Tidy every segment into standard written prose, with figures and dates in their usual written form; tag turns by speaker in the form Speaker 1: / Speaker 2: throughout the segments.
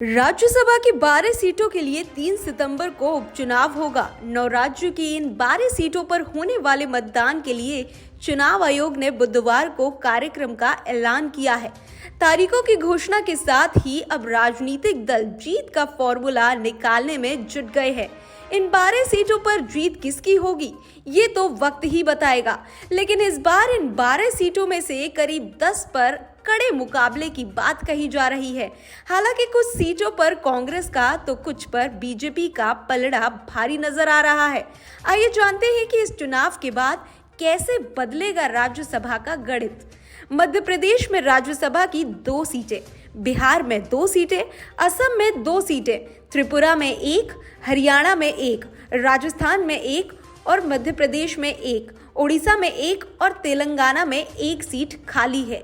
Speaker 1: राज्यसभा की 12 सीटों के लिए 3 सितंबर को उपचुनाव होगा। 9 राज्यों की इन 12 सीटों पर होने वाले मतदान के लिए चुनाव आयोग ने बुधवार को कार्यक्रम का ऐलान किया है। तारीखों की घोषणा के साथ ही अब राजनीतिक दल जीत का फॉर्मूला निकालने में जुट गए हैं। इन 12 सीटों पर जीत किसकी होगी ये तो वक्त ही बताएगा, लेकिन इस बार इन 12 सीटों में से करीब 10 पर कड़े मुकाबले की बात कही जा रही है। हालांकि कुछ सीटों पर कांग्रेस का तो कुछ पर बीजेपी का पलड़ा भारी नजर आ रहा है। आइए जानते हैं कि इस चुनाव के बाद कैसे बदलेगा राज्यसभा का गणित। मध्य प्रदेश में राज्यसभा की 2 सीटें, बिहार में 2 सीटें, असम में 2 सीटें, त्रिपुरा में 1, हरियाणा में 1, राजस्थान में 1 और मध्य प्रदेश में 1, ओडिशा में 1 और तेलंगाना में 1 सीट खाली है।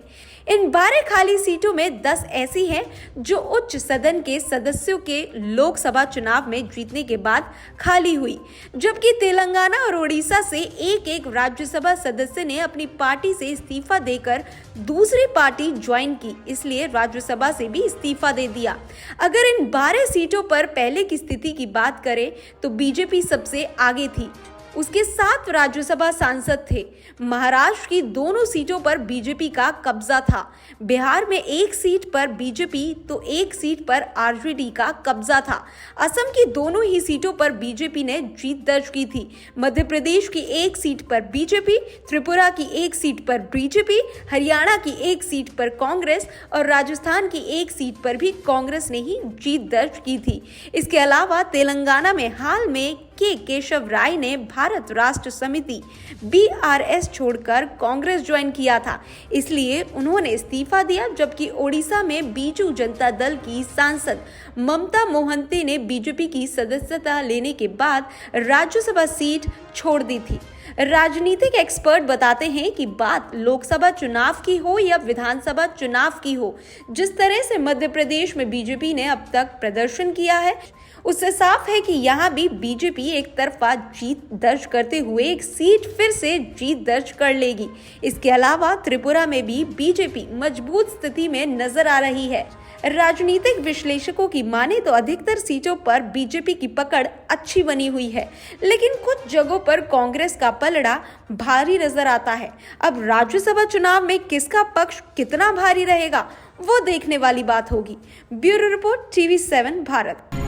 Speaker 1: इन 12 खाली सीटों में 10 ऐसी हैं जो उच्च सदन के सदस्यों के लोकसभा चुनाव में जीतने के बाद खाली हुई, जबकि तेलंगाना और ओडिशा से एक राज्यसभा सदस्य ने अपनी पार्टी से इस्तीफा देकर दूसरी पार्टी ज्वाइन की, इसलिए राज्यसभा से भी इस्तीफा दे दिया। अगर इन 12 सीटों पर पहले की स्थिति की बात करें तो बीजेपी सबसे आगे थी, उसके 7 राज्यसभा सांसद थे। महाराष्ट्र की दोनों सीटों पर बीजेपी का कब्जा था। बिहार में 1 सीट पर बीजेपी तो 1 सीट पर आरजेडी का कब्जा था। असम की दोनों ही सीटों पर बीजेपी ने जीत दर्ज की थी। मध्य प्रदेश की 1 सीट पर बीजेपी, त्रिपुरा की 1 सीट पर बीजेपी, हरियाणा की 1 सीट पर कांग्रेस और राजस्थान की 1 सीट पर भी कांग्रेस ने ही जीत दर्ज की थी। इसके अलावा तेलंगाना में हाल में केशव राय ने भारत राष्ट्र समिति BRS छोड़कर कांग्रेस ज्वाइन किया था, इसलिए उन्होंने इस्तीफा दिया, जबकि ओडिशा में बीजू जनता दल की सांसद ममता मोहंती ने बीजेपी की सदस्यता लेने के बाद राज्यसभा सीट छोड़ दी थी। राजनीतिक एक्सपर्ट बताते हैं कि बात लोकसभा चुनाव की हो या विधानसभा चुनाव की हो, जिस तरह से मध्य प्रदेश में बीजेपी ने अब तक प्रदर्शन किया है उससे साफ है कि यहाँ भी बीजेपी एक तरफा जीत दर्ज करते हुए 1 सीट फिर से जीत दर्ज कर लेगी। इसके अलावा त्रिपुरा में भी बीजेपी मजबूत स्थिति में नजर आ रही है। राजनीतिक विश्लेषकों की माने तो अधिकतर सीटों पर बीजेपी की पकड़ अच्छी बनी हुई है, लेकिन कुछ जगहों पर कांग्रेस का पलड़ा भारी नजर आता है। अब राज्यसभा चुनाव में किसका पक्ष कितना भारी रहेगा वो देखने वाली बात होगी। Bureau report TV7 Bharat.